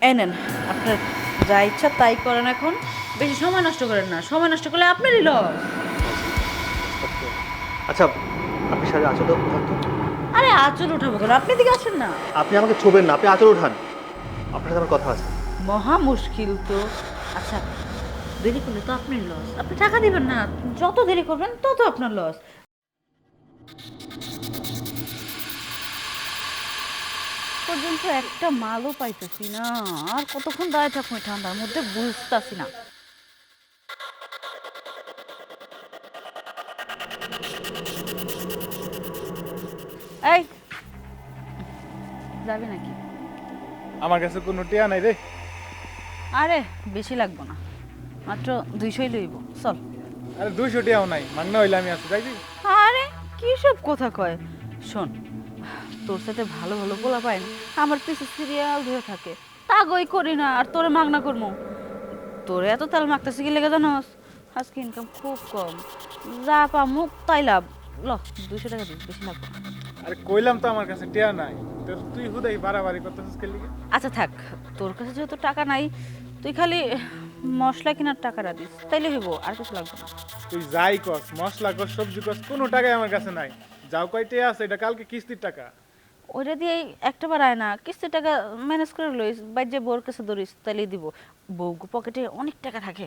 এই নেন, আপনার যা ইচ্ছা তাই করেন এখন। বেশি সময় নষ্ট করেন না, সময় নষ্ট করলে আপনারই লস। ওকে। আচ্ছা, আপনি সাথে আঁচল উঠান তো। আরে আঁচল উঠাবো কেন, আপনি দিকে আসেন না। আপনি আমাকে ছোবেন না, আপনি আঁচল উঠান। আপনার সাথে আমার কথা আছে। মহা মুশকিল তো। আচ্ছা, দেরি করলে তো আপনার লস, আপনি টাকা দিবেন না। যত দেরি করবেন তত আপনার লস। পর্যন্ত একটা মালও পাইতেছি না। আর কতক্ষণ দাঁড়িয়ে থাকবো এই ঠান্ডার মধ্যে বুঝতেছি না। এই, যাবি নাকি? আমার কাছে কোনো টিয়া নাই রে। আরে বেশি লাগবো না, মাত্র 200ই লইব, চল। আরে 200 টিয়াও নাই, মাগনা হইলে আমি আছি যাইবি। আরে কি সব কথা কয়। শোন, তোর সাথে ভালো ভালো পোলা পাইন আমার পিছে সিরিয়াল ধরে থাকে, তাগই করি না আর তোরে মাগনা করবো। তোরে এত তেল মাখতেছি কি লেগে জানোস? আজকে ইনকাম খুব কম, যা পা মুখ তাই লাভ। ল, 200 টাকা দিস, বেশি লাগবে না। আরে কইলাম তো আমার কাছে টিয়া নাই, তো তুই হুদাই বাড়াবাড়ি করতেছিস কে লিগে? আচ্ছা থাক, তোর কাছে যেহেতু টাকা নাই, তুই খালি মশলা কেনার টাকাটা দিস, তাইলে হইব, আর কিছু লাগবে না। তুই যাই কস, মশলা কস, সবজি কস, কোনো টাকাই আমার কাছে নাই। যাও কয় টিয়া আছে, এটা কালকে কিস্তির টাকা। ওইটা দিয়ে একটা বার আয় না, কিস্তি টাকা ম্যানেজ করে লইস, বাইর যে বউর কাছে ধরিস, তাইলেই দিব। বউ পকেটে অনেক টাকা থাকে।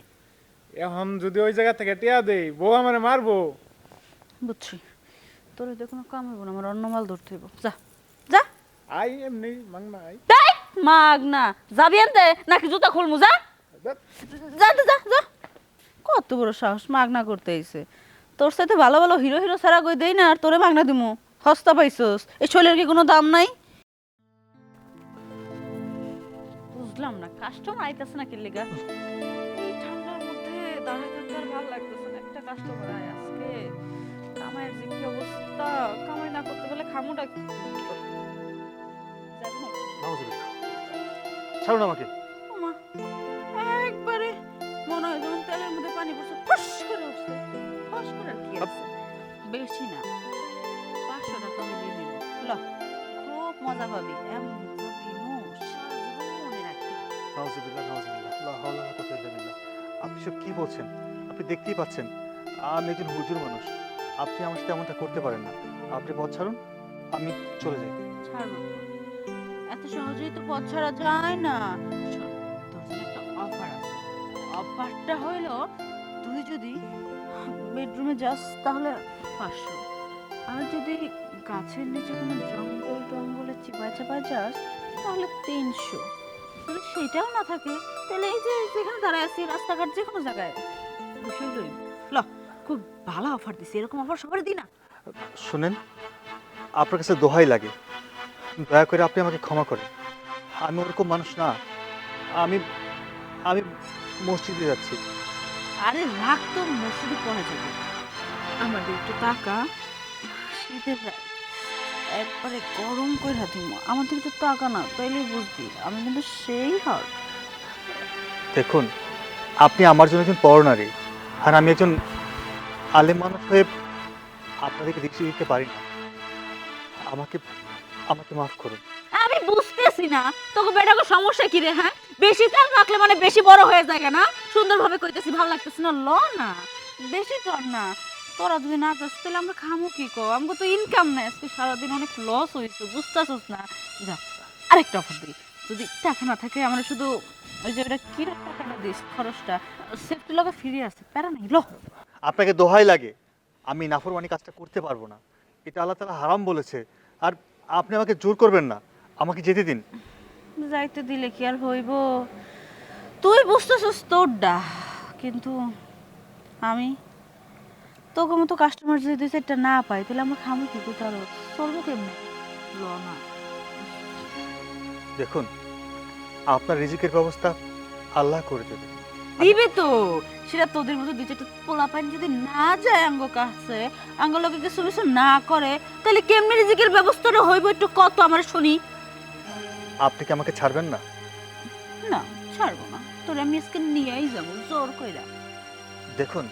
এখন যদি ওই জায়গা থেকে টিয়া দেই, বউ আমারে মারবো। বুঝছি, তোর ওইটা কোনো কাম হইব না, আমার অন্য মাল ধরতে হইব। যা যা। আই এমনি মাগনা আই। তাই মাগ না, যাবি আনতে নাকি জুতা খুলমু? যা ধ্যাৎ, যা তো যা যা। কত বড় সাহস মাগনা করতে আইছে। তোর সাথে ভালো ভালো হিরো হিরো ছাড়া কই দেই না, আর তোরে মাগনা দিমু? হস্তা পাইছস, এই শৈলের কি কোনো দাম নাই? বুঝলাম না, কাস্টমার আইতাছে না কি লিগা? এই ঠান্ডার মধ্যে দাঁড়ায় থাকতে আর ভালো লাগতেছে না। একটা কাস্টমার আয় আজকে। কামাইয়ের যে কি অবস্থা, কামাই না করতে পারলে খামুটা কি? যাবি না? নাউজুবিল্লাহ। ছাড়ুন আমাকে। ওমা, একবারে মনে হয় যেমন তেলের মধ্যে পানি পড়ছে, ফস করে উঠছে। ফস করে আর কি আছে? বেশি না, 500 টাকা হইলেই নিব। ল, খুব মজা পাবি, এমন মজা দিমু সারা জীবন মনে রাখবি। নাউজুবিল্লাহ, নাউজুবিল্লাহ, লা হাওলা ওয়ালা কুওয়াতা ইল্লা বিল্লাহ। আপনি সব কি বলছেন? আপনি দেখতেই পাচ্ছেন আমি একজন হুজুর মানুষ। আপনি আমার সাথে এমনটা করতে পারেন না। আপনি পথ ছাড়ুন, আমি চলে যাই। ছাড়বো তো, এত সহজেই তো পথ ছাড়া যায় না। শোন, তোর জন্য একটা অফার আছে। অফারটা হইল, তুই যদি বেডরুমে যাস তাহলে 500, আর যদি গাছের নিচে কোনো জঙ্গল টঙ্গলে চিপায় চাপায় যাস তাহলে 300। যদি সেটাও না থাকে তাহলে এই যে যেখানে দাঁড়ায় আছি রাস্তাঘাট যে কোনো জায়গায় 200 লই। ল, খুব ভালো অফার দিছি, এরকম অফার সবার দিই না। শুনেন, আপনার কাছে দোহাই লাগে, দয়া করে আপনি আমাকে ক্ষমা করেন। আমি ওরকম মানুষ না। আমি আমি মসজিদে যাচ্ছি। আরে রাখ তো, মসজিদে পড়া যাবে। আমার একটু টাকা, শীতের রাত, একবারে গরম করে দিম। আমার দিকে তো টাকা না, তাইলেই বুঝবি আমি কিন্তু সেই হট। দেখুন, আপনি আমার জন্য একজন পরনারী, আর আমি একজন আলেম মানুষ হয়ে আপনাদেরকে দৃষ্টি দিতে পারি না। আমাকে আমাকে মাফ করুন। আমি বুঝতেছি না তোকে বেটাকে সমস্যা কি রে? হ্যাঁ, বেশি তেল মাখলে মানে বেশি বড় হয়ে যায় না? সুন্দরভাবে কইতেছি, ভালো লাগতেছে না, ল না, বেশি কর না। তোরা যদি না যাস তাহলে আমরা খামু কি কো? আমাকে তো ইনকাম নাই, আজকে সারাদিন অনেক লস হয়েছে, বুঝতেছিস না? যা, আরেকটা অফার দিই। যদি টাকা না থাকে আমরা শুধু ওই যে ওটা কি টাকাটা দিস, খরচটা সেফটি লগে ফিরে আসে, প্যারা নেই, ল। আপনাকে দোহাই লাগে, আমি নাফরমানি কাজটা করতে পারবো না। এটা আল্লাহ তাআলা হারাম বলেছে। আর আপনি আমাকে জোর করবেন না, আমাকে যেতে দিন। যাইতে দিলে কি আর হইব? তুই বুঝতেছিস তোরটা, কিন্তু আমি তোকে মতো কাস্টমার যদি 2-4টা না পাই তাহলে আমরা খামু কি করে? তার চলবো কেমনে? ল না। দেখুন, আপনার রিজিকের ব্যবস্থা আল্লাহ করে দেবে। দিবে তো, সেটা তোদের মতো 2-4টা পোলা পাইন যদি না যায় আঙ্গ কাছে, আঙ্গ লোকে কিছু কিছু না করে, তাহলে কেমনে রিজিকের ব্যবস্থাটা হইব একটু কত আমার শুনি। আপনি কি আমাকে ছাড়বেন না? না, ছাড়বো না, তোর আমি আজকে নিয়েই যাবো জোর কইরা। দেখুন,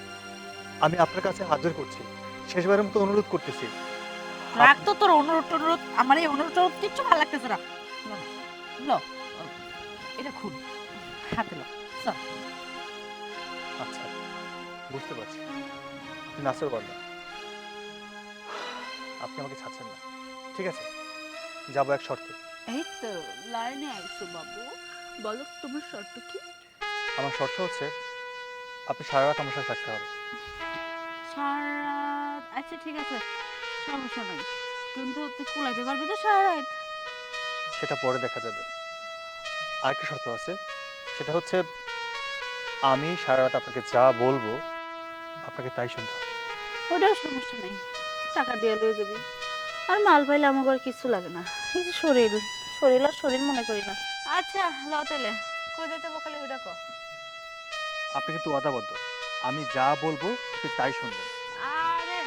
আমি আপনার কাছে হাজির করছি, শেষবারের মতো অনুরোধ করতেছি। রাখ তো তোর অনুরোধ টনুরোধ, আমার এই অনুরোধ টনুরোধ কিচ্ছু ভালো লাগতেছে না। ল, ল। এটা খুন, হাতে লো। চল। আচ্ছা, বুঝতে পারছি আপনি নাসর বান্দা, আপনি আমাকে ছাড়ছেন না। ঠিক আছে, যাবো এক শর্তে। এই তো লাইনে আইছো বাবু, বলো তোমার শর্ত কি? আমার শর্ত হচ্ছে আপনি সারা রাত আমার সাথে থাকতে হবে। সারা আচ্ছা ঠিক আছে, সমস্যা নাই, কিন্তু তুই কুলাইতে পারবি তো সারা রাত? সেটা পরে দেখা যাবে। আরেকটা শর্ত আছে, সেটা হচ্ছে আমি সারা রাত আপনাকে যা বলবো আপনাকে তাই শুনতে হবে। ওটাও সমস্যা নেই, টাকা দিয়ে লয়ে যাবি। আর মাল পাইলে আমার আর কিছু লাগে না, এই যে শরীর, শরীর আর শরীর মনে করি না। আচ্ছা ল তাহলে, কই যেতে বকালে ওইটা কো। আপনি কিন্তু ওয়াদাবদ্ধ, আমি যা বলবো আপনি তাই শুনবেন। আরে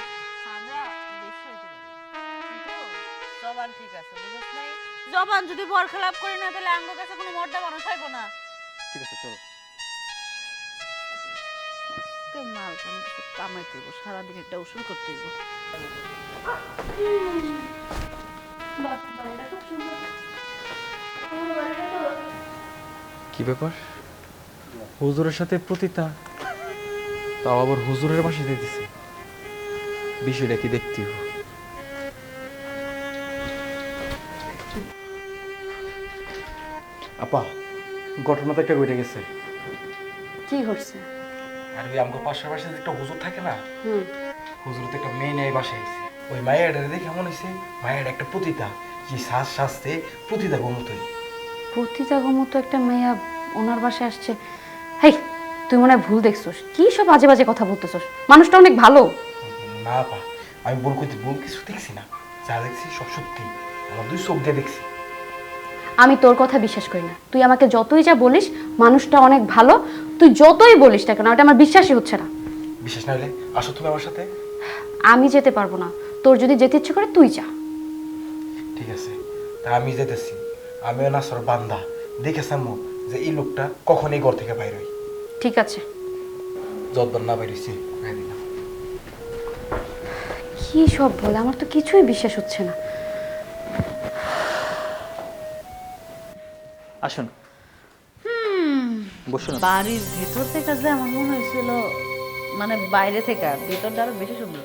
আমরা বেশি হইতে পারি, কিন্তু জবান ঠিক আছে, বুঝছ নাই? জবান যদি বরখেলাপ করি না, তাহলে আঙ্গ কাছে কোনো মর্দা মানুষ হইবো না। ঠিক আছে, চলো। তে মাল কাম কিছু কামাইতে হইব, সারাদিন একটা উসুল করতে হইব। কি ব্যাপার? হুজুরের সাথে প্রতিটা, তাও আবার হুজুরের পাশে দিতেছে। বিষয়টা কি দেখতে হবে। আপা, ঘটনা তো একটা ঘটে গেছে। কি করছে? আর ওই আমাকে পাশের পাশে যে একটা হুজুর থাকে না, হুজুর তো একটা মেয়ে নিয়ে বাসায় আইছে। ওই মায়ের দেখে এমন হয়েছে, মায়ের একটা প্রতিটা যে শ্বাস শ্বাসতে প্রতিটা গমতই। পতিতা মতো একটা মেয়া ওনার বাসায় আসছে। হেই, তুই মনে হয় ভুল দেখছস। কি সব আজে বাজে কথা বলতেছস? মানুষটা অনেক ভালো। না আপা, আমি ভুল কিছু দেখছি না, যা দেখছি সব সত্যি, আমার দুই চোখ দিয়ে দেখছি। আমি তোর কথা বিশ্বাস করি না। তুই আমাকে যতই যা বলিস, মানুষটা অনেক ভালো, তুই যতই বলিস না কেন, ওটা আমার বিশ্বাসই হচ্ছে না। বিশেষ না হলে আসো তুমি আমার সাথে। আমি যেতে পারবো না। তোর যদি যেতে ইচ্ছে করে তুই যা। ঠিক আছে, তা আমি যেতেছি। আমিও নাসর বান্দা, দেখে সামু যে এই লোকটা কখন এই ঘর থেকে বাইর হই। ঠিক আছে। যতবার না বাইরেছি দিলাম। কি সব বলে, আমার তো কিছুই বিশ্বাস হচ্ছে না। আসুন, বসুন। বাড়ির ভেতর থেকে যে আমার মনে হয়েছিল, মানে বাইরে থেকে ভেতরটা আরো বেশি সুন্দর।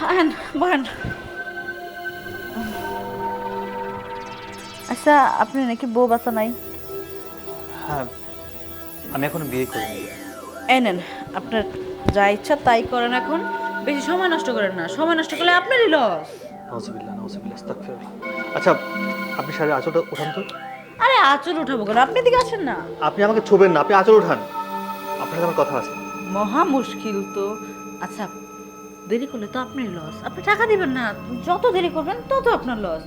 আহেন বহেন। আচ্ছা, আপনি নাকি বউ বাচ্চা নাই? হ্যাঁ, আমি এখনো বিয়ে করিনি। এই নেন, আপনার যা ইচ্ছা তাই করেন, এখন বেশি সময় নষ্ট করেন না, সময় নষ্ট করলে আপনারই লস। নাউজুবিল্লাহ, নাউজুবিল্লাহ, আস্তাগফিরুল্লাহ। আচ্ছা, আপনি শাড়ির আঁচলটা উঠান তো। আরে আঁচল উঠাবো কেন, আপনি দিকে আসেন না। আপনি আমাকে ছোবেন না, আপনি আঁচল উঠান, আপনার সাথে আমার কথা আছে। মহা মুশকিল তো। আচ্ছা, দেরি করলে তো আপনারই লস, আপনি টাকা দিবেন না, যত দেরি করবেন তত আপনার লস।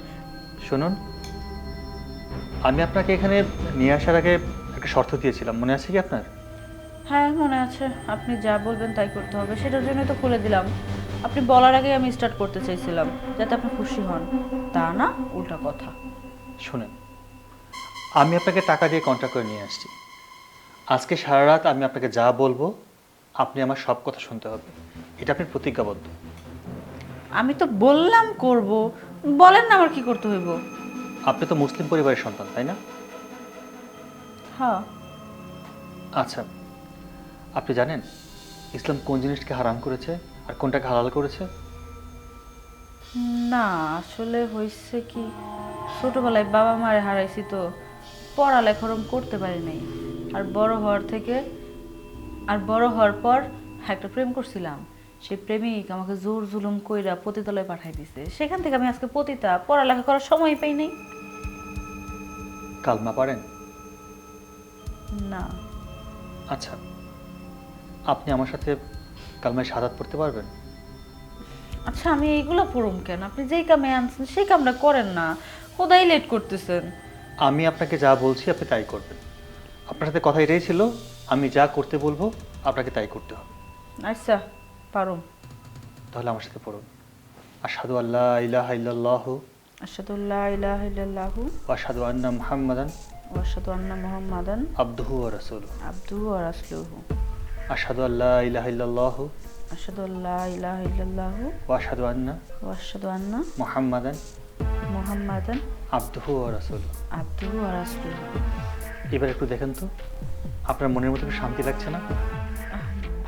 শুনুন, আমি আপনাকে এখানে নিয়ে আসার আগে একটা শর্ত দিয়েছিলাম, মনে আছে কি আপনার? হ্যাঁ মনে আছে, আপনি যা বলবেন তাই করতে হবে, সেটার জন্যই তো খুলে দিলাম। আপনি বলার আগে আমি স্টার্ট করতে চাইছিলাম, যাতে আপনি খুশি হন, তা না উল্টা কথা। শুনেন, আমি আপনাকে টাকা দিয়ে কন্ট্রাক্ট করে নিয়ে আসছি। আজকে সারা রাত আমি আপনাকে যা বলবো আপনি আমার সব কথা শুনতে হবে, এটা আপনি প্রতিজ্ঞাবদ্ধ। আমি তো বললাম করব, বলেন না আমার কি করতে হইব। আপনি তো মুসলিম পরিবারের সন্তান, তাই না? হ্যাঁ। আচ্ছা, আপনি জানেন ইসলাম কোন জিনিসকে হারাম করেছে আর কোনটাকে হালাল করেছে? না আসলে হয়েছে কি, ছোটবেলায় বাবা মারে হারাইছি তো, পড়ালেখা করতে পারি নাই। আর বড় হওয়ার পর একটা প্রেম করছিলাম, সেই প্রেমিক আমাকে জোর জুলুম কইরা পতিতালয়ে পাঠাই দিছে। সেখান থেকে আমি আজকে পতিতা, পড়ালেখা করার সময় পাই নাই। কালমা পারেন? না। আচ্ছা, আপনি আমার সাথে কালমায় শাহাদাত পড়তে পারবেন? আচ্ছা আমি এইগুলো পড়ুম কেন, আপনি যেই কামে আনছেন সেই কামটা করেন না, কোথায় লেট করতেছেন। আমি আপনাকে যা বলছি আপনি তাই করবেন। আপনার সাথে কথা এটাই ছিল, আমি যা করতে বলবো আপনাকে তাই করতে হবে। আচ্ছা পারুম। তাহলে আমার সাথে পড়ুন। আশহাদু আল্লা ইলাহা ইল্লাল্লাহু আশহাদু আল্লা ইলাহা ইল্লাল্লাহু ওয়া আশহাদু আন্না মুহাম্মাদান ওয়া আশহাদু আন্না মুহাম্মাদান আবদুহু ওয়া রাসূলুহু। আবদুহু ওয়া রাসূলুহু। আশহাদু আল্লা ইলাহা ইল্লাল্লাহু আশহাদু আল্লা ইলাহা ইল্লাল্লাহু ওয়া আশহাদু আন্না ওয়া আশহাদু আন্না মুহাম্মাদান মুহাম্মাদান আবদুহু ওয়া রাসূলুহু। আবদুহু ওয়া রাসূলুহু। এবার একটু দেখেন তো, আপনার মনের মধ্যে একটু শান্তি লাগছে না?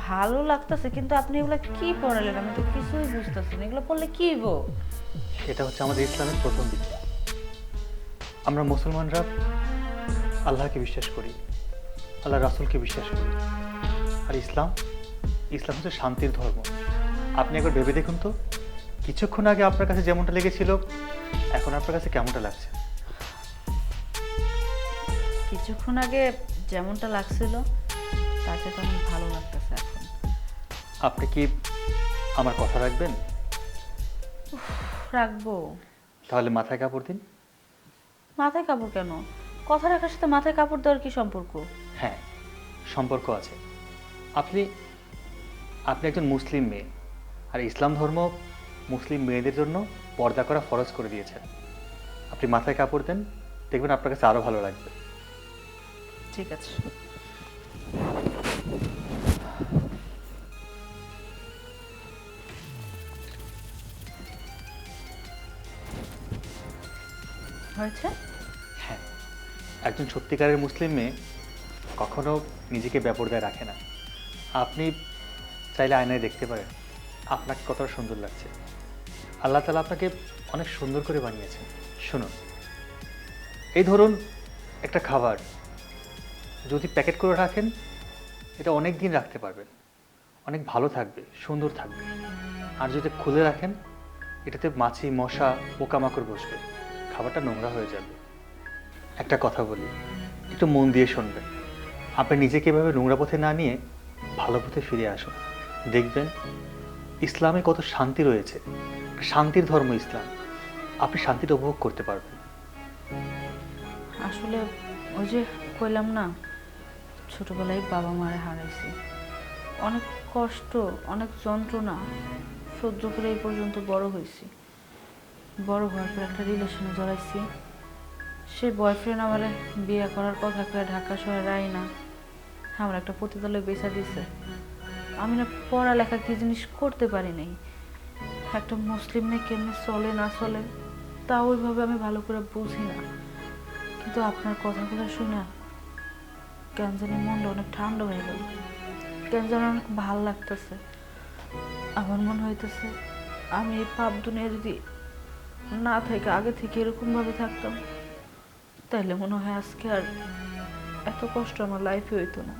ভালো লাগতেছে, কিন্তু আপনি এগুলো কি পড়ালেন? আমি তো কিছুই বুঝতেছি না, এগুলো পড়লে কি হইব? এটা হচ্ছে আমাদের ইসলামের প্রথম দিক। আমরা মুসলমানরা আল্লাহকে বিশ্বাস করি, আল্লাহ রাসূলকে বিশ্বাস করি। আর ইসলাম হচ্ছে শান্তির ধর্ম। আপনি একবার ভেবে দেখুন তো, কিছুক্ষণ আগে আপনার কাছে যেমনটা লেগেছিল, এখন আপনার কাছে কেমনটা লাগছে? কিছুক্ষণ আগে যেমনটা লাগছিল তাতে তো অনেক ভালো লাগতেছে এখন। আপনি কি আমার কথা রাখবেন? রাখবো। তাহলে মাথায় কাপড় দিন। মাথায় কাপড় কেন? কথা রাখার সাথে মাথায় কাপড় দেওয়ার কি সম্পর্ক? হ্যাঁ, সম্পর্ক আছে। আপনি একজন মুসলিম মেয়ে, আর ইসলাম ধর্ম মুসলিম মেয়েদের জন্য পর্দা করা ফরজ করে দিয়েছেন। আপনি মাথায় কাপড় দেন, দেখবেন আপনার কাছে আরো ভালো লাগবে। ঠিক আছে। হয়েছে? হ্যাঁ, একজন সত্যিকারের মুসলিম মেয়ে কখনো নিজেকে বেপরদায় রাখে না। আপনি চাইলে আয়নায় দেখতে পারেন আপনাকে কতটা সুন্দর লাগছে। আল্লাহ তাআলা আপনাকে অনেক সুন্দর করে বানিয়েছেন। শুনুন, এই ধরুন একটা খাবার যদি প্যাকেট করে রাখেন, এটা অনেক দিন রাখতে পারবেন, অনেক ভালো থাকবে, সুন্দর থাকবে। আর যদি খুলে রাখেন, এটাতে মাছি, মশা, পোকামাকড় বসবে, খাবারটা নোংরা হয়ে যাবে। একটা কথা বলি, একটু মন দিয়ে শুনবেন। আপনি নিজেকে এভাবে নোংরা পথে না নিয়ে ভালো পথে ফিরে আসুন, দেখবেন ইসলামে কত শান্তি রয়েছে। শান্তির ধর্ম ইসলাম, আপনি শান্তিটা উপভোগ করতে পারবেন। আসলে ওই যে কইলাম না, ছোটবেলায় বাবা মারে হারাইছি, অনেক কষ্ট, অনেক যন্ত্রণা সহ্য করে এই পর্যন্ত বড় হয়েছি। বড় হওয়ার পর একটা রিলেশনে জড়াইছি। সে বয়ফ্রেন্ড আমার বিয়ে করার কথা কয়ে ঢাকা শহরে রাই না আমার একটা প্রতিদলে বেচা দিছে। আমি না পড়ালেখা কি জিনিস করতে পারি নাই। একটা মুসলিম মেয়ে কেমনে চলে না চলে তা ওইভাবে আমি ভালো করে বুঝি না। কিন্তু আপনার কথাগুলো শুনে কেন জানি মনটা অনেক ঠান্ডা হয়ে গেল, কেন জানি অনেক ভাল লাগতেছে। আমার মনে হইতেছে আমি এই পাপ দুনিয়া যদি না থেকে আগে থেকে এরকম ভাবে থাকতাম, তাহলে মনে হয় আজকে আর এত কষ্ট আমার লাইফে হইতো না,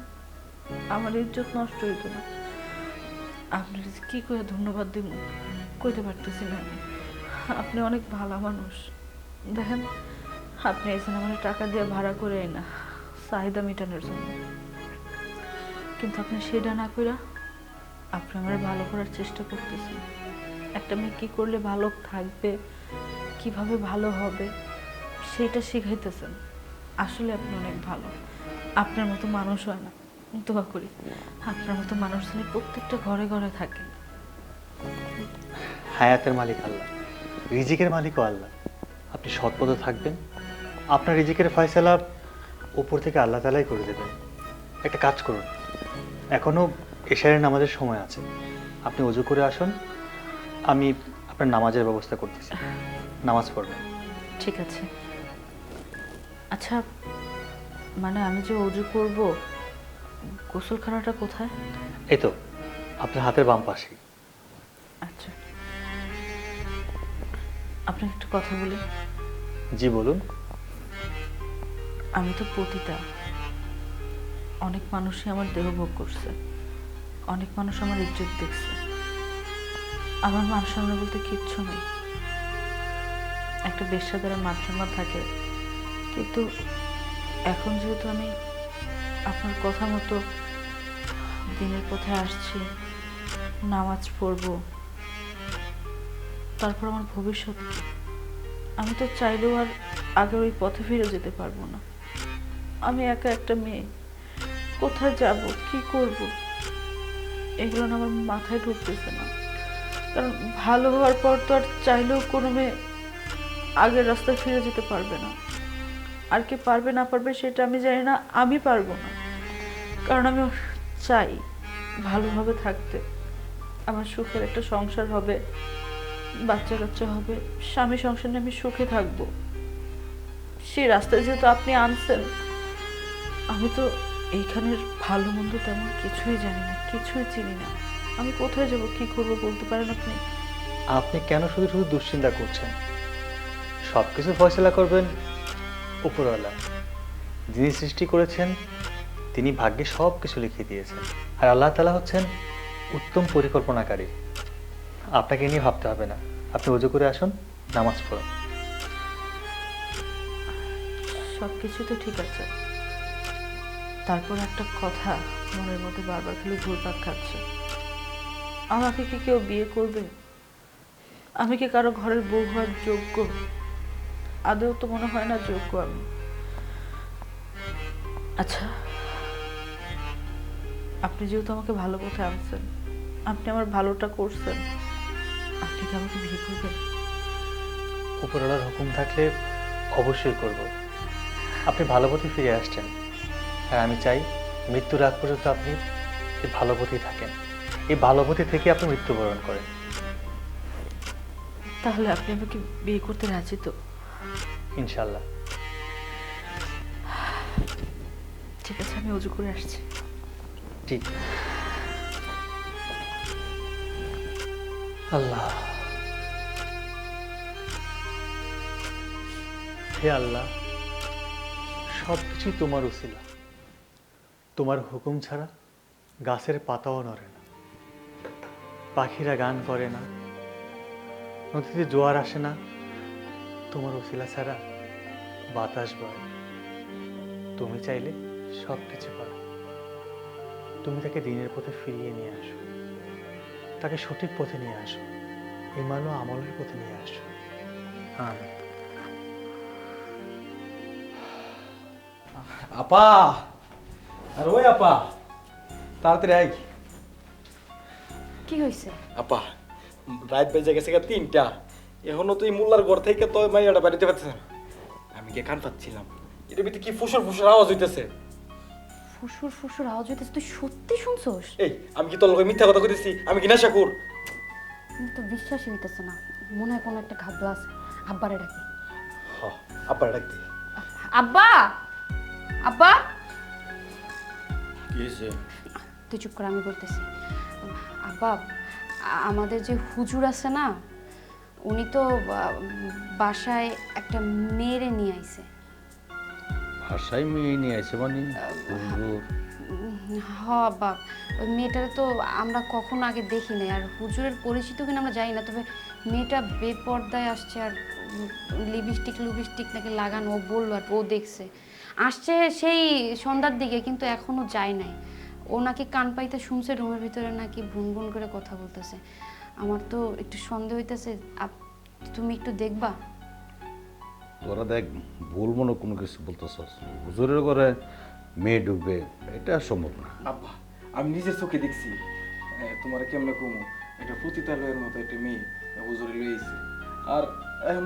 আমার ইজ্জত নষ্ট হইতো না। আপনার কি করে ধন্যবাদ দিব কইতে পারতেছি না আমি। আপনি অনেক ভালো মানুষ। দেখেন, আপনি এসে আমার টাকা দিয়ে ভাড়া করে না চাহিদা মেটানোর জন্য, কিন্তু আপনি সেটা না কইরা আপনি আমার ভালো করার চেষ্টা করতেছেন। একটা মেয়ে কি করলে ভালো থাকবে, কিভাবে ভালো হবে সেটা শিখাইতেছেন। আসলে আপনি অনেক ভালো। আপনার মতো মানুষ হয় না। দোয়া করি আপনার মতো মানুষ যেন প্রত্যেকটা ঘরে ঘরে থাকে। হায়াতের মালিক আল্লাহ, রিজিকের মালিকও আল্লাহ। আপনি সৎ পথে থাকবেন, আপনার রিজিকের ফয়সালা উপর থেকে আল্লাহ তাআলাই করে দেবেন। একটা কাজ করুন, এখনো এশারের নামাজের সময় আছে, আপনি ওযু করে আসুন, আমি আপনার নামাজের ব্যবস্থা করতেছি, নামাজ পড়বেন। ঠিক আছে। আচ্ছা, মানে আমি যে ওযু করব, গোসলখানাটা কোথায়? এই তো আপনার হাতের বাম পাশেই। আচ্ছা, আপনাকে একটা কথা বলি। জি বলুন। আমি তো পতিতা, অনেক মানুষই আমার দেহ ভোগ করছে, অনেক মানুষ আমার ইজ্জত দেখছে, আমার মান সম্মান বলতে কিচ্ছু নেই। একটা বেশ্যা দ্বারা মান সম্মান থাকে, কিন্তু এখন যেহেতু আমি আপনার কথা মতো দিনের পথে আসছি, নামাজ পড়ব, তারপর আমার ভবিষ্যৎ কি? আমি তো চাইলেও আর আগের ওই পথে ফিরে যেতে পারবো না। আমি একা একটা মেয়ে, কোথায় যাব, কি করব, এগুলো না আমার মাথায় ঢুকতেছে না। কারণ ভালো হওয়ার পর তো আর চাইলেও কোনো মেয়ে আগের রাস্তায় ফিরে যেতে পারবে না। আর কি পারবে না পারবে সেটা আমি জানি না, আমি পারবো না। কারণ আমি চাই ভালোভাবে থাকতে, আমার সুখের একটা সংসার হবে, বাচ্চা কাচ্চা হবে, স্বামী সংসারে আমি সুখে থাকবো। সেই রাস্তায় যেহেতু আপনি আনছেন, আমি তো এইখানের ভালো মন্দ তেমন কিছুই জানি না, কিছুই চিনি না। আমি কোথায় যাব, কি করবো বলতে পারেন আপনি? আপনি কেন শুধু শুধু দুশ্চিন্তা করছেন? সব কিছু ফয়সলা করবেন উপরওয়ালা। যিনি সৃষ্টি করেছেন তিনি ভাগ্যে সব কিছু লিখে দিয়েছেন, আর আল্লাহ তাআলা হচ্ছেন উত্তম পরিকল্পনাকারী। আপনাকে নিয়ে ভাবতে হবে না। আপনি ওযু করে আসুন, নামাজ পড়ুন। সব কিছু তো ঠিক আছে, তারপর একটা কথা মনের মধ্যে বারবার খালি ঘুরপাক খাচ্ছে। আমাকে কি কেউ বিয়ে করবে? আমি কি কারো ঘরের বউ হওয়ার যোগ্য? আদৌ তো মনে হয় না যোগ্য আমি। আচ্ছা, আপনি যেহেতু আমাকে ভালো পথে আনছেন, আপনি আমার ভালোটা করছেন, আপনি কি আমাকে বিয়ে করবেন? উপরওয়ালার হুকুম থাকলে অবশ্যই করব। আপনি ভালো পথে ফিরে আসছেন, আর আমি চাই মৃত্যুর আগ পর্যন্ত আপনি এই ভালো পথেই থাকেন, এই ভালো পথে থেকে আপনি মৃত্যুবরণ করেন। তাহলে আপনি আমাকে বিয়ে করতে রাজি তো? ইনশাল্লাহ। ঠিক আছে, আমি ওযু করে আসছি। ঠিক। আল্লাহ, হে আল্লাহ, সব কিছুই তোমার উসিলা। তোমার হুকুম ছাড়া গাছের পাতাও নড়ে না, পাখিরা গান করে না, নদীতে জোয়ার আসে না। তোমার উসিলা ছাড়া বাতাস বয়। তুমি চাইলে সব কিছু পারো। তুমি তাকে দিনের পথে ফিরিয়ে নিয়ে আসো, তাকে সঠিক পথে নিয়ে আসো, ঈমান ও আমলের পথে নিয়ে আসো। আমিন। আপা, আর ওই আপা, তাড়াতাড়ি আই। কি হয়েছে? আপা, রাত বেজে গেছে 3টা, এখনো তুই মোল্লার ঘর থেকে তো মাইয়াটা বাড়িতে পারতেছে না। আমি গিয়ে কান পাচ্ছিলাম, এটার ভিতরে কি ফুসুর ফুসুর আওয়াজ হইতেছে। ফুসুর ফুসুর আওয়াজ হইতেছে, তুই সত্যি শুনছস? এই, আমি কি তোর লগে মিথ্যা কথা কইতেছি? আমি কি নেশা কর? আমার তো বিশ্বাসই হইতেছে না, মনে হয় কোনো একটা ঘাবলা আছে। আব্বারে ডাকি। হ্যাঁ, আপা ডাক দে। আব্বা, আব্বা, কি হয়েছে? তুই চুপ কর, আমি বলতেছি। আব্বা, আমাদের যে হুজুর আছে না, উনি তো বাসায় একটা মেয়েরে নিয়ে আইছে। ভাষায় মেয়ে নিয়ে আসে মানে হুজুর? হ বাপ, ওই মেয়েটারে তো আমরা কখনো আগে দেখি নাই, আর হুজুরের পরিচিত কিনা আমরা জানি না, তবে মেয়েটা বেপর্দায় আসছে, আর লিপস্টিক নাকি লাগানো, ও বললো আর ও দেখছে। আসছে সেই সন্ধ্যার দিকে, কিন্তু এখনো যায় নাই। ও নাকি কান পাইতে শুনছে রুমের ভিতরে নাকি ভুনভুন করে কথা বলতেছে। আমার তো একটু সন্দেহ হইতেছে, তুমি একটু দেখবা? তোরা দেখ, ভুল মনে কোনো কিছু বলতেছস। হুজুরের ঘরে মেয়ে ঢুকবে, এটা সম্ভব না। আব্বা, আমি নিজের চোখে দেখছি। তোমার কেমনে কমু, একটা প্রতিতালয়ের মতো একটা মেয়ে হুজুরে লইছে। আর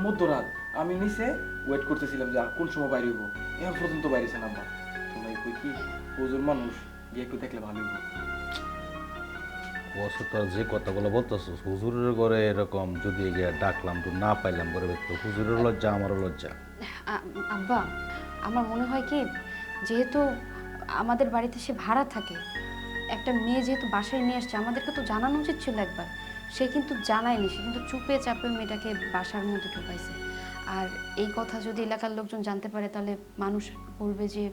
মধ্যরাত আমি নিচে ওয়েট করতেছিলাম যে আর কোন সময় বাইরে হইব, এখন পর্যন্ত বাইরেছে না। আব্বা, তোমরা কই কি হুজুর মানুষ, গিয়ে একটু দেখলে ভালো হইব। বছর তোর যে কথাগুলো বলতেছস, হুজুরের ঘরে এরকম যদি গিয়ে ডাকলাম তো না পাইলাম ঘরে তো হুজুরের লজ্জা, আমারও লজ্জা। আব্বা, আমার মনে হয় কি, যেহেতু আমাদের বাড়িতে সে ভাড়া থাকে, একটা মেয়ে যেহেতু বাসায় নিয়ে আসছে, আমাদেরকে তো জানানো উচিত ছিল একবার। সে কিন্তু জানায়নি, সে কিন্তু চুপে চাপে মেয়েটাকে বাসার মধ্যে ঢুকাইছে। আর এই কথা যদি এলাকার লোকজন জানতে পারে, তাহলে মানুষ বলবে যে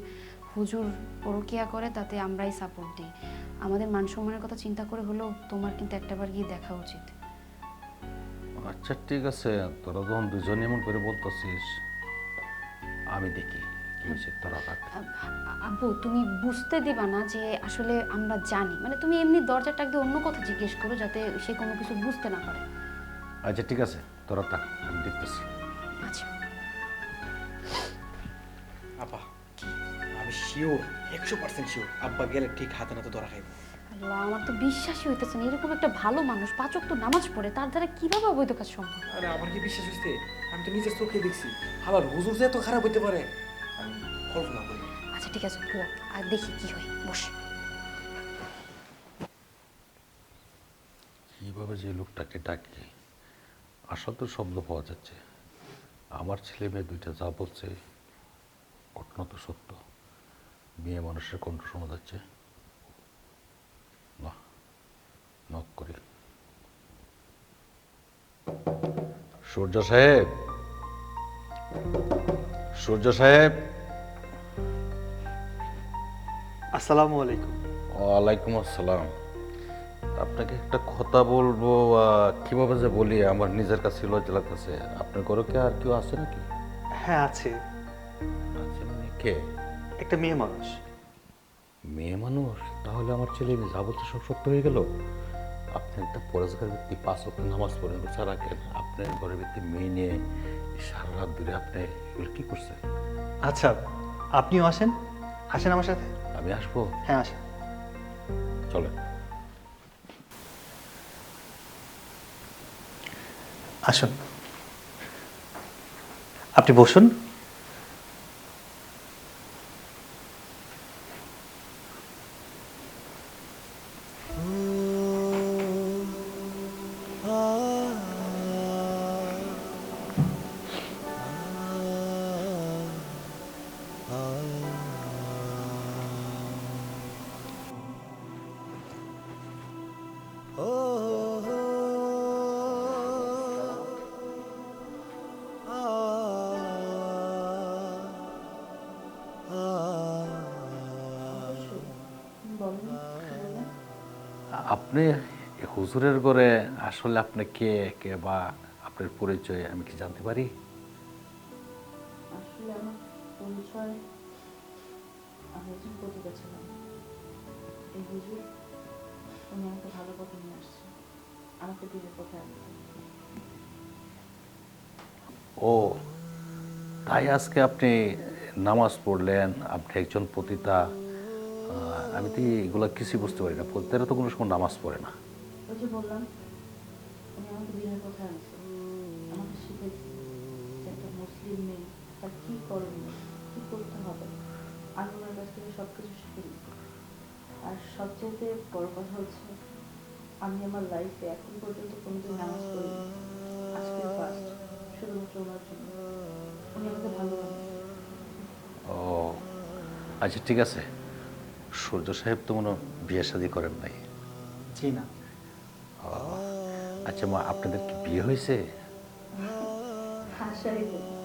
হুজুর পরকিয়া করে, তাতে আমরাই সাপোর্ট দিই। আমাদের মান সম্মানের কথা চিন্তা করে হলেও তোমার কিন্তু একটাবার গিয়ে দেখা উচিত। আচ্ছা ঠিক আছে, তোরা যখন দুজন এমন করে বলতেছিস, আমি দেখি কি হয়েছে। তোরা থাক। আব্বু, তুমি বুঝতে দিবা না যে আসলে আমরা জানি, মানে তুমি এমনি দরজার টাক দিয়ে অন্য কথা জিজ্ঞেস করো, যাতে সে কোনো কিছু বুঝতে না পারে। আচ্ছা ঠিক আছে, তোরা থাক, আমি দেখতেছি। আচ্ছা। আপা, আমি শিওর, 100% শিওর আব্বা গেলে ঠিক হাতে নাতে ধরা খাইব। আল্লাহ, আমার তো বিশ্বাসই হইতেছে না, এরকম একটা ভালো মানুষ 5 ওয়াক্ত নামাজ পড়ে, তার দ্বারা কিভাবে অবৈধ কাজ সম্ভব? আরে আমার কি বিশ্বাস হইছে? আমি তো নিজের চোখে দেখছি। আবার হুজুর যে এত খারাপ হইতে পারে আমি কল্পনা করি। আচ্ছা ঠিক আছে, বল, আর দেখি কি হয়, বস। কিভাবে যে লোকটাকে ডাকে, আশা তো শব্দ পাওয়া যাচ্ছে। আমার ছেলে মেয়ে দুইটা যা বলছে ঘটনা তো সত্য। মেয়ে মানুষের কণ্ঠ শোনা যাচ্ছে। না, নক করি। সূর্য সাহেব, সূর্য সাহেব। আসসালামু আলাইকুম। ওয়ালাইকুম আসসালাম। আপনাকে একটা কথা বলবো, কিভাবে যে বলি আমার নিজের কাছে লজ্জা লাগতেছে। আপনার ঘরে কি আর কেউ আছে নাকি? হ্যাঁ আছে, আছে মানে কে? একটা মেয়ে মানুষ। মেয়ে মানুষ? তাহলে আমার ছেলে মেয়ে যা বলছে সব সত্য হয়ে গেল। আপনি একটা পরেশগার ব্যক্তি, 5 ওয়াক্ত নামাজ পড়েন, রোজা রাখেন, আপনার ঘরের ব্যক্তি মেয়ে নিয়ে সারা রাত ধরে আপনি এগুলো কি করছেন? আচ্ছা, আপনিও আসেন, আসেন আমার সাথে। আমি আসবো? হ্যাঁ আসেন। চলেন। আসুন, আপনি বসুন। আপনি হুজুরের ঘরে আসলে আপনি কে, কে বা আপনার পরিচয় আমি কি জানতে পারি? আসলে আমার পরিচয়, আমি একজন পতিতা ছিলাম। এই হুজুর, উনি আমাকে ভালো পথে নিয়ে আসছে, আমাকে দিনের পথে আনছে। ও, তাই আজকে আপনি নামাজ পড়লেন, আপনি একজন পতিতা। আমি তো এগুলো কিছুই বুঝতে পারি না। পতিতারা তো কোনো সময় নামাজ পড়ে না। ওই যে বললাম, উনি আমাকে দিনের পথে আনছে, আমাকে শিখেছে যে একটা মুসলিম মেয়ে তার কী করণীয়, কী করতে হবে। আমি ওনার কাছ থেকে সব কিছু শিখে নিচ্ছি। আর সবচেয়ে বড় কথা হচ্ছে, আমি আমার লাইফে এখন পর্যন্ত কোনোদিন নামাজ পড়িনি, আজকে ফার্স্ট, শুধুমাত্র ওনার জন্য। উনি আমাকে ভালোবাসেন। ও আচ্ছা, ঠিক আছে। সূর্য সাহেব তো মনে হয় বিয়ে শাদী করেন নাই? জি না। আচ্ছা মা, আপনাদের কি বিয়ে হয়েছে?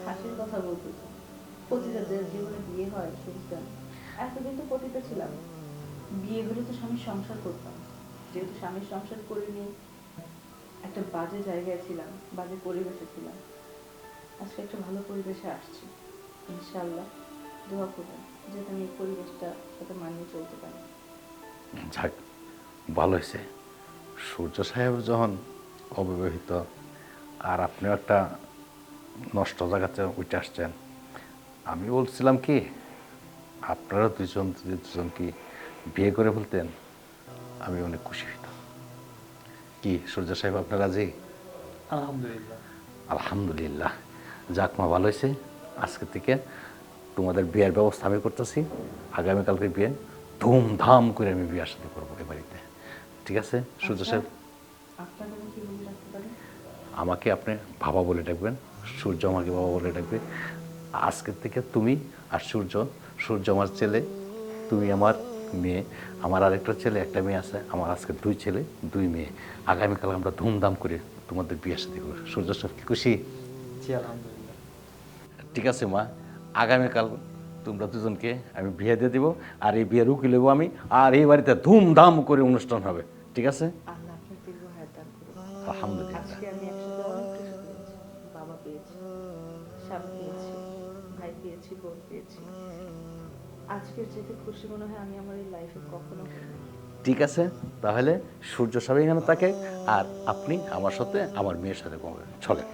হাসির কথা বলতেছি। পতিতাদের জীবনে বিয়ে হয় শুনতাম, এতদিন তো পতিতা ছিলাম। বিয়ে হলে তো স্বামীর সংসার করতাম, যেহেতু স্বামীর সংসার করিনি, একটা বাজে জায়গায় ছিলাম, বাজে পরিবেশে ছিলাম। আজকে একটা ভালো পরিবেশে আসছি, ইনশাআল্লাহ দোয়া করবেন যাতে আমি এই পরিবেশটা সাথে মানিয়ে চলতে পারি। যাক, ভালো হয়েছে। সূর্য সাহেব যখন অবিবাহিত আর আপনিও একটা নষ্ট জায়গাতে উঠে আসছেন, আমি বলছিলাম কি আপনারা দুজন যদি দুজন কি বিয়ে করে ফেলতেন আমি অনেক খুশি হইতাম। কি সূর্য সাহেব, আপনার রাজি? আলহামদুলিল্লাহ। আলহামদুলিল্লাহ। যাক মা, ভালো হয়েছে। আজকে থেকে তোমাদের বিয়ের ব্যবস্থা আমি করতেছি। আগামীকালকে বিয়ে ধুমধাম করে আমি বিয়ের সাথে করবো এ বাড়িতে। ঠিক আছে সূর্য সাহেব? আপনাকে আমি কি বলে রাখতে পারি? আমাকে আপনি বাবা বলে ডাকবেন, সূর্য আমাকে বাবা বলে ডাকবে। আজকের থেকে তুমি আর সূর্য, সূর্য আমার ছেলে, তুমি আমার মেয়ে। আমার আরেকটা ছেলে, একটা মেয়ে আছে। আমার আজকে 2 ছেলে 2 মেয়ে। আগামীকাল আমরা ধুমধাম করে তোমাদের বিয়ের সাথে করবো। সূর্য সাহেব কি খুশি? জি আলহামদুলিল্লাহ। ঠিক আছে মা, আগামীকাল তোমরা দুজনকে আমি বিয়ে দিয়ে দিব। আর এই বিয়ের উকিল হবো আমি। আর এই বাড়িতে ধুমধাম করে অনুষ্ঠান হবে। ঠিক আছে? আল্লাহ আপনার দীর্ঘ হায়াত দান করুন। আলহামদুলিল্লাহ। আজকে আমি একসাথে অনেক কিছু পেয়েছি, বাবা পেয়েছি, স্বামী পেয়েছি, ভাই পেয়েছি, বোন পেয়েছি। আজকের যেতে খুশি মনে হয় আমি আমার এই লাইফে কখনো হইনি। ঠিক আছে, তাহলে সূর্য সাহেব এখানে থাকে আর আপনি আমার সাথে আমার মেয়ের সাথে ঘুমাবেন। চলেন।